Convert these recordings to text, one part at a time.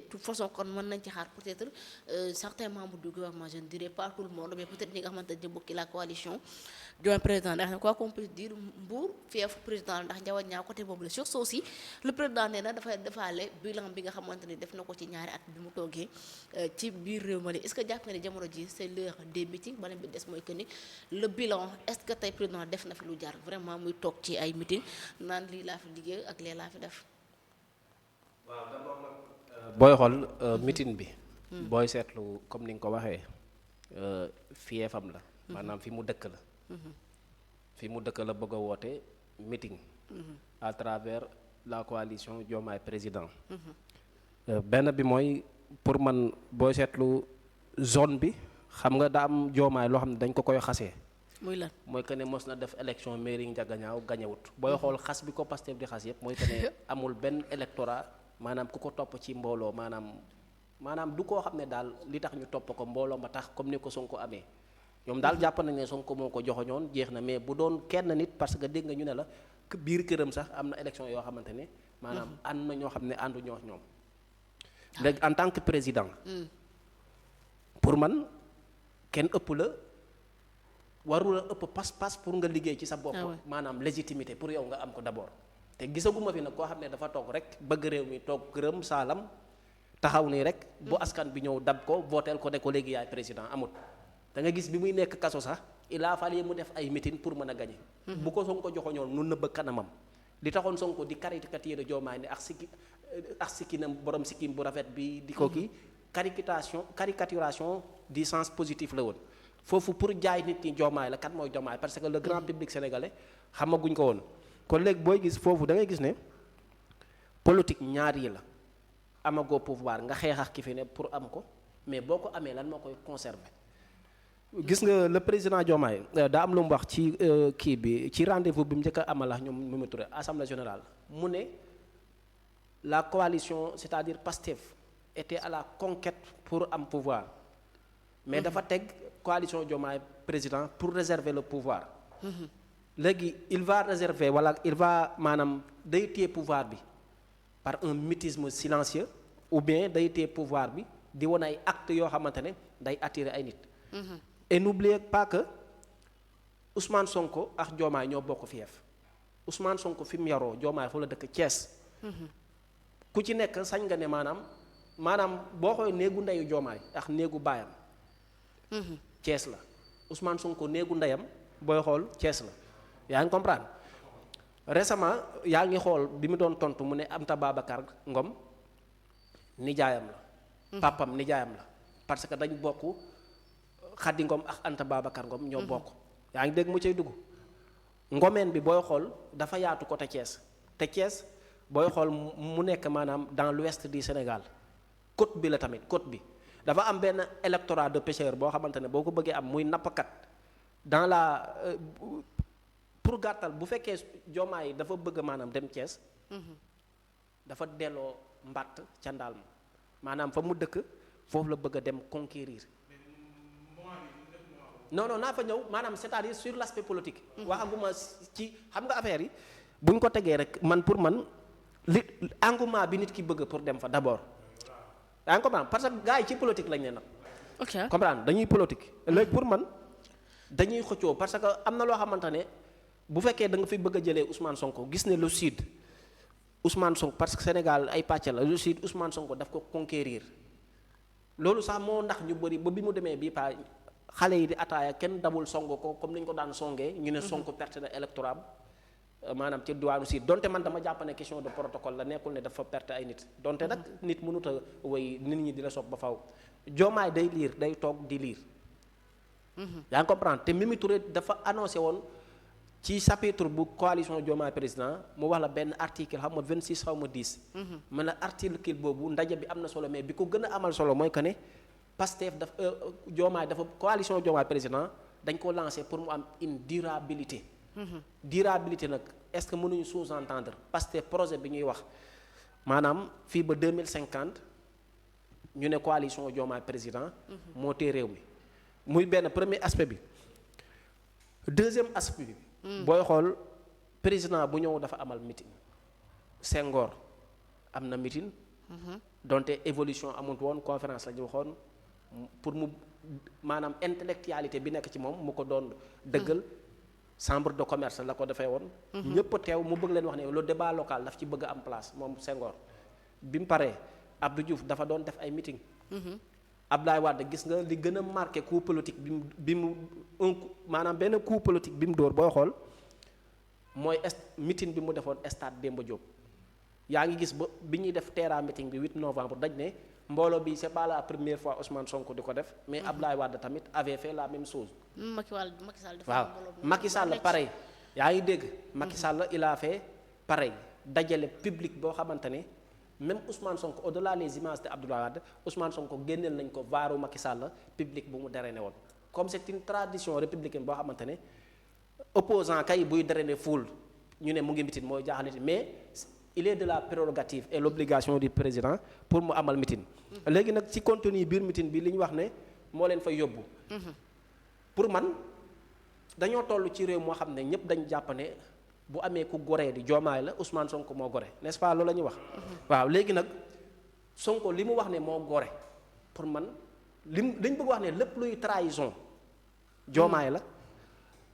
toute façon kon mën nañ ci xaar peut-être certains membres du gouvernement je ne dirais pas tout le monde mais peut-être ñi nga xamante ne bokki la coalition Diomaye président ndax quoi qu'on puisse dire Mbour fief président ndax Ndiawa ñaaw côté boobu la sur ça aussi le président nee na dafay defaale bilan bi nga xamante ni def na ko ci ñaari at bi mu toogee ci biir réew ma est-ce que jàpp nga ne jamono ji c'est l'heure des meetings beneen bi des mooy que ni le bilan est-ce que tey président def na fi lu jar vraiment muy toog ci ay meeting naan lii laa fi liggéey ak lee laa fi def. waaw d'abord nag booy xool meeting bi. booy seetlu comme ni nga ko waxee fiefam la. maanaam fi mu dëkk la. fi mu dëkk la bëgg a woote meeting. à travers la coalition Diomaye président. benn bi mooy pour man booy seetlu zone bi xam nga daa am Diomaye loo xam ne dañ ko koy xasee. muy lan mooy que ne mos na def élection mairie Ndiaganiao gañewut booy xool xas bi ko Pastef di xas yëpp mooy que ne amul benn électorat maanaam ku ko topp ci mbooloo maanaam du koo xam ne daal li tax ñu topp ko mbooloo ma tax comme ni ko Sonko amee ñoom daal jàpp nañ ne Sonko moo ko joxoñoon jeex na mais bu doon kenn nit parce que dégg nga ñu ne la biir këram sax am na élection yoo xamante ne maanaam ànd na ñoo xam ne àndu ñoo ñoom léegi en tant que président pour man kenn ëpp la warula ëpp pas-pas pour nga liggéey ci sa bopp maanaam légitimité pour yow nga am ko d'abord te gisaguma fi nag koo xam ne dafa toog rek bëgg réew mi toog gërëm saalam taxaw nii rek bu askan bi ñëw dab ko vooteel ko ne ko léegi yaay président amut da nga gis bi muy nekk kaso sax il a fallu mu def ay meeting pour mën a gañe bu ko Sonko joxoñoon nu nëbb kanamam li taxoon Sonko di caricature Diomaye ne ak sikkinam borom sikkim bu rafet bi di ko kii caricaturation du sens positif la woon foofu pour jaay nit ñi Diomaye la kat mooy Diomaye parce que le grand public sénégalais xamaguñ ko woon kon léegi booy gis foofu da ngay gis ne politique ñaar yi la amagoo pouvoir nga xeex ak ki fi ne pour am ko mais boo ko amee lan moo koy conserver gis nga le président Diomaye daa am lu mu wax ci kii bi ci rendez-vous bi mu njëkk a amal ak ñoom Mimi Touré assemblée générale mu ne la coalition c'est-à-dire Pastef était à la conquête pour am pouvoir mais dafa teg coalition Diomaye président pour réserver le pouvoir léegi il va réserver wala il va maanaam day téye pouvoir bi par un mutisme silencieux ou bien day téye pouvoir bi di won ay actes yoo xamante ne day attirer ay nit et n'oubliez pas que Ousmane Sonko ak Diomaye ñoo bokk fief Ousmane Sonko fi mu yaroo Diomaye fa la dëkk Thiès ku ci nekk sañ nga ne maanaam boo xoolee néegu ndeyu Diomaye ak néegu baayam Thiès la Ousmane Sonko néegu ndeyam booy xool Thiès la yaa ngi comprendre récemment yaa ngi xool bi mu doon tontu mu ne Anta Babacar Ngom nijaayam la papam nijaayam la parce que dañ bokk Khady Ngom ak Anta Babacar Ngom ñoo bokk yaa ngi dégg mu cay dugg ngomeen bi booy xool dafa yaatu côté Thiès te Thiès booy xool mu nekk maanaam dans l'ouest du Sénégal côte bi la tamit côte bi dafa am benn électorat de pêcheur boo xamante ne boo ko bëggee am muy nappkat dans la pour gàttal bu fekkee Diomaye dafa bëgg maanaam dem Thiès dafa delloo mbatt ca ndaal ma maanaam fa mu dëkk foofu la bëgg a dem conquérir non naa fa ñëw maanaam c'est-à-dire sur l'aspect politique waxaguma ci xam nga affaire yi bu ñu ko tegee rek man pour man li engouement bi nit ki bëgg pour dem fa d'abord yaa ngi comprendre parce que gars yi ci politique lañ ne nag ok comprendre dañuy politique léegi pour man dañuy xëccoo parce que am na loo xamante ne bu fekkee da nga fi bëgg a jëlee Ousmane Sonko gis ne le sud Ousmane Sonko parce que Sénégal ay pàcc la le sud Ousmane Sonko daf ko conquérir loolu sax moo ndax ñu bëri ba bi mu demee bii pa xale yi di ataaya kenn dabul songo ko comme ni ñu ko daan songee ñu ne Sonko perte na électorat maanaam ci diwaanu sud donte man dama jàpp ne question de protocole la nekkul ne dafa perte ay nit donte nag nit mënut a woy nit ñi di la sopp ba faw Diomaye day liir day toog di liir yaa ngi comprendre te Mimi Touré dafa annoncé woon ci chapitre bu coalition Diomaye président mu wax la benn article xam nga 26 xaw ma 10 man la article boobu ndaje bi am na solo mais bi ko gën a amal solo mooy que ne Pastef dafa Diomaye dafa coalition Diomaye président dañ ko lancé pour mu am une durabilité durabilité nag est-ce que mënuñu sous-entendre parce que projet bi ñuy wax maanaam fii ba 2050 ñu ne coalition Diomaye président moo tee réew mi muy benn premier aspect bi deuxième aspect bi booy xool président bu ñëw dafa amal meeting Senghor am na meeting donte évolution amut woon conférence la ñu waxoon pour mu maanaam intellectualité bi nekk ci moom mu ko doon dëggal. chambre de commerce la ko defee woon. ñëpp teew mu bëgg leen wax ne le débat local daf ci bëgg am place moom Senghor. bi mu paree Abdou Diouf dafa doon def ay meeting. Abdoulaye Wade gis nga li gën a marqué coup politique bi mu maanaam benn coup politique bi mu dóor booy xool mooy meeting bi mu defoon stade Demba Diop. yaa ngi gis ba bi ñuy def terrain meeting bi 8 novembre daj ne mbooloo bi c'est pas la première fois Ousmane Sonko di ko def. mais Abdoulaye Wade tamit avait fait la même chose. Macky Sall dafa waaw Macky Sall pareil yaa ngi dégg. Macky Sall il a fait pareil dajale public boo xamante ne même Ousmane Sonko au-delà les images de Abdoulaye Wade Ousmane Sonko génneel nañ ko vaaru Macky Sall public bu mu drainer woon. comme c'est une tradition républicaine boo xamante ne opposant kay buy drainer foule ñu ne mu ngi mitin mooy jaaxal nit mais il est de la prérogative et l'obligation du président pour mu amal mitin. léegi nag ci contenu biir mitin bi li ñu wax ne moo leen fa yóbbu. pour man dañoo toll ci réew moo xam ne ñëpp dañ jàpp ne bu amee ku goree di Diomaye la Ousmane Sonko moo gore n'est-ce pas loolu la ñuy wax. waaw léegi nag Sonko li mu wax ne moo gore pour man dañ bëgg wax ne lépp luy trahison Diomaye la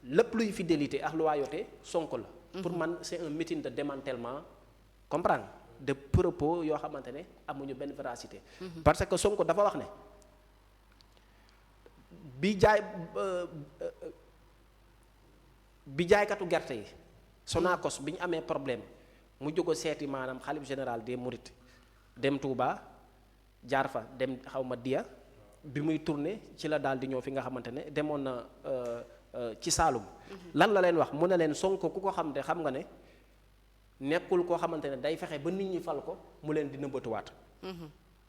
lépp luy fidélité ak loyauté Sonko la. pour man c'est un meeting de démantèlement comprendre de propos yoo xamante ne amuñu benn véracité. parce que Sonko dafa wax ne. bi jaaykatu gerte yi Sonacos bi ñu amee problème mu jóg seeti maanaam xalif général des Mourides dem Touba jaar fa dem xaw ma Dia bi muy tourné ci la daal di ñëw fi nga xamante ne demoon na ci Saalum. lan la leen wax mu ne leen Sonko ku ko xam te xam nga ne nekkul koo xamante ne day fexe ba nit ñi fal ko mu leen di nëbbatuwaat.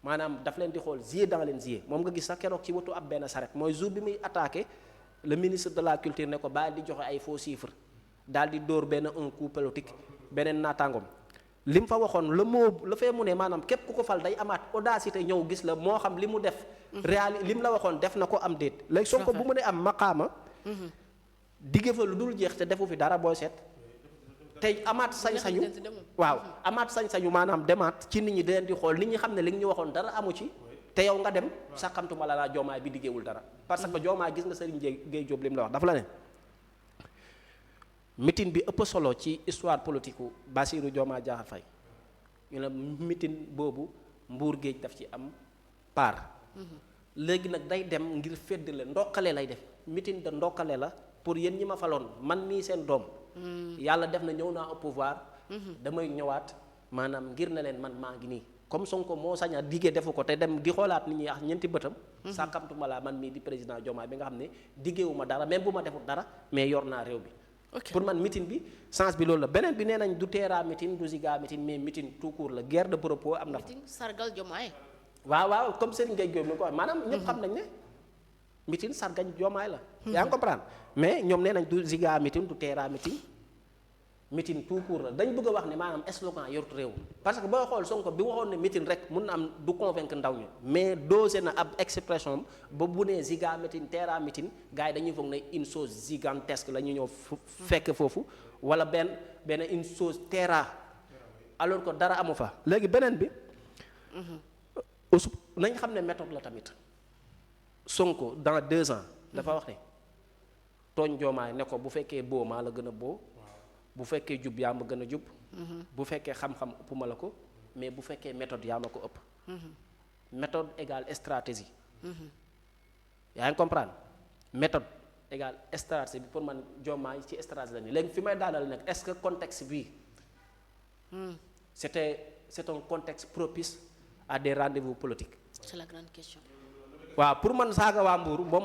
maanaam daf leen di xool yeux dans les yeux moom nga gis sax keroog ci watu ab benn saret mooy jour bi muy attaqué le ministre de la culture ne ko bàyyi di joxe ay faux chiffres daal di dóor benn un coup politique beneen naataangoom li mu fa waxoon la fee mu ne maanaam képp ku ko fal day amaat audacité ñëw gis la moo xam li mu def. li mu la waxoon def na ko am déet. léegi Sonko bu mu ne am maqaama. digge fa lu dul jeex te defu fi dara booy seet. tey amaat sañ-sañu waaw amaat sañ-sañu maanaam demaat ci nit ñi di xool nit ñi xam ne li ñu waxoon dara amu ci te yow nga dem sàkkamtuma la Diomaye bi liggéeyul dara parce que Diomaye gis nga Serigne Gueye Diop li mu la wax dafa la ne meeting bi ëpp solo ci histoire politique u Bassirou Diomaye Diakhar Faye ñu ne meeting boobu Mbour Géej daf ci am part léegi nag day dem ngir féddale ndokkale lay def meeting de ndokkale la pour yéen ñi ma faloon man mii seen doom yàlla def na ñëw naa au pouvoir damay ñëwaat maanaam ngir na leen man maa ngi nii comme Sonko moo sañ a diggee defu ko te dem di xoolaat nit ñi ak ñeenti bëtam sàkkamtuma laa man mii di président Diomaye bi nga xam ne diggeewuma dara même bu ma defut dara mais yor naa réew bi pour man meeting bi sens bi loolu la beneen bi nee nañ du teera meeting du ziga meeting mais meeting tout court la guerre de propos am na fa sargal Diomaye waaw comme Serigne Gueye Diop mi ko wax maanaam ñëpp xam nañ ne meeting sargal Diomaye la yaa ngi comprendre mais ñoom nee nañ du ziga meeting du teera meeting meeting tout court la dañ bëgg a wax ne maanaam slogan yorut réew parce que booy xool Sonko bi waxoon ne meeting rek mun na am du convaincre ndaw ñi mais dosé na ab expression ba bu nee ziga meeting teera meeting gars yi dañuy foog ne une chose gigantesque la ñu ñëw fekk foofu wala benn une chose teera alors que dara amu fa léegi beneen bi nañ xam ne méthode la tamit Sonko dans 2 ans dafa wax ne tooñ Diomaye ne ko bu fekkee boo maa la gën a boo bu fekkee jub yaa ma gën a jub bu fekkee xam-xam ëpp ma la ko mais bu fekkee méthode yaa ma ko ëpp méthode égale stratégie yaa ngi comprendre méthode égale stratégie bi pour man Diomaye ci stratégie la nii léegi fi may daanal nag est-ce que contexte bii c'est un contexte propice à des rendez-vous politiques c'est la grande question waaw pour man saaga waa Mbour moom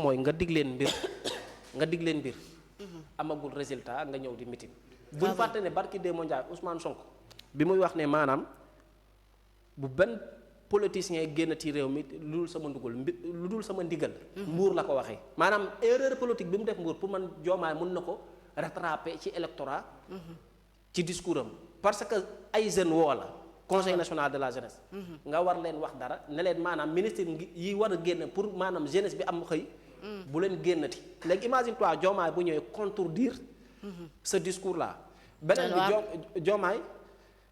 mooy nga dig leen mbir amagul résultat nga ñëw di meeting bu ñu fàtte ne barki Demba Ndiaye Ousmane Sonko bi muy wax ne maanaam bu benn politicien génn ci réew mi lu dul sama ndigal Mbour la ko waxee maanaam erreur politique bi mu def Mbour pour man Diomaye mën na ko rattraper ci électorat ci discours am parce que ay jeunes woo la conseil national de la jeunesse nga war leen wax dara ne leen maanaam ministre yi war a génn pour maanaam jeunesse bi am xëy bu leen génnati léegi imagine toi Diomaye bu ñëwee contredire ce discours là beneen bi Diomaye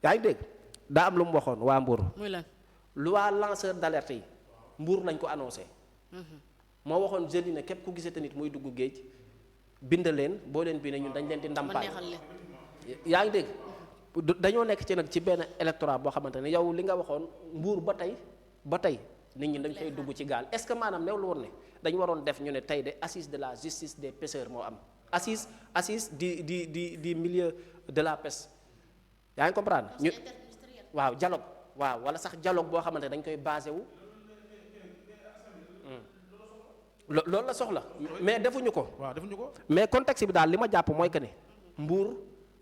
yaa ngi dégg daa am lu mu waxoon waa Mbour. muy lan. loi lanceur d'alerte yi Mbour lañ ko annoncé. moo waxoon jeunes yi ne képp ku gisate nit muy dugg géej bind leen boo leen bindee ñun dañ leen di ndàmpaay. yaa ngi dégg dañoo nekk ci nag ci benn électorat boo xamante ne yow li nga waxoon Mbour ba tey nit ñi dañ koy dugg ci gaal est-ce que maanaam new lu woon ne dañu waroon def ñu ne tey de assise de la justice des pêcheurs moo am assise du milieu de la pêche yaa ngi comprendre ñu waaw dialogue waaw wala sax dialogue boo xamante ne dañ koy basé wu loolu la soxla mais defuñu ko. waaw defuñu ko. mais contexte bi daal li ma jàpp mooy que ne Mbour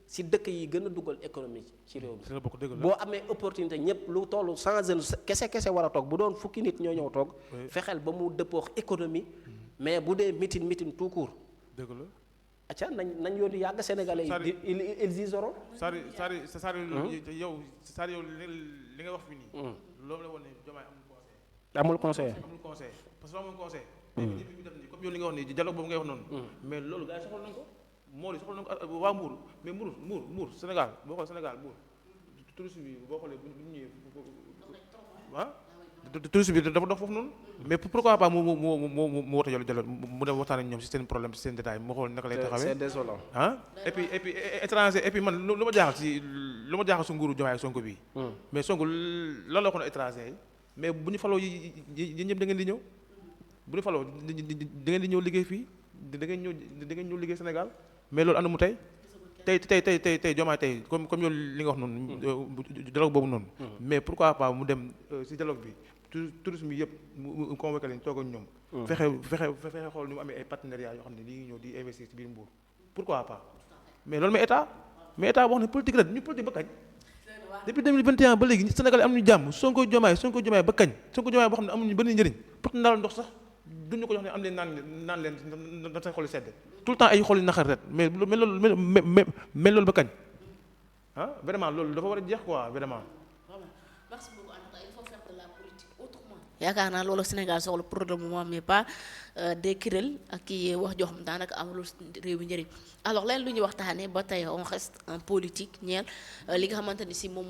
si dëkk yi gën a dugal économie ci réew mi boo amee opportunité ñëpp lu tollu 100 jeunes kese war a toog bu doon fukki nit ñoo ñëw toog fexeel ba mu dëppoo économie mais bu dee meeting tout court dëgg la acca nañ yoon di yàgg sénégalais yi ils y seront yow li nga wax fi nii loolu la woon ne Diomaye amul conseil parce que amul conseil ñëpp ñu def nii comme yow li nga wax nii dialogue boobu ngay wax noonu mais loolu gars yi soxla nañ ko moo li soxla nañ ko waa Mbour mais Mbour Sénégal boo xoolee Sénégal Mbour tourisme bi boo xoolee bu ñu ñëwee tourisme bi dafa dox foofu noonu mais pourquoi pas mu woote jalo mu dem waxtaan ak ñoom si seen problème si seen détail mu xool naka lay taxawee c'est désolant et puis étranger et puis man lu ma jaaxal su nguuru Diomaye ak Sonko bi mais Sonko lan la waxoon étranger yi mais bu ñu faloo yi ñëpp da ngeen di ñëw bu ñu faloo da ngeen di ñëw liggéey fii da ngeen ñëw liggéey Sénégal mais loolu ànd mu tey Diomaye tey comme yow li nga wax noonu dialogue boobu noonu mais pourquoi pas mu dem si dialogue bi tourisme yi yëpp mu convoqué leen toog ak ñoom fexe xool ni mu amee ay partenariats yoo xam ne li ngi ñëw di investir ci biir Mbour pourquoi pas mais loolu mais état wax ne politique rek ñu politique ba kañ depuis 2021 ba léegi Sénégal am ñu jàmm Sonko Diomaye ba kañ Sonko Diomaye boo xam ne amuñu benn njëriñ porte ndaal ndox sax duñu ko jox ne am leen naan leen da say xol sedd tout le temps ay xol yu naqar ret mais loolu ba kañ vraiment loolu dafa war a jeex quoi vraiment. Merci beaucoup. En tout cas, il faut faire de la politique autrement. yaakaar naa loolu Sénégal soxla pour le moment mais pas des kuréel ak kii wax joo xam daanaka amul réew mi njëriñ alors leen lu ñuy waxtaanee ba tey on reste en politique ñeel li nga xamante ni si moom.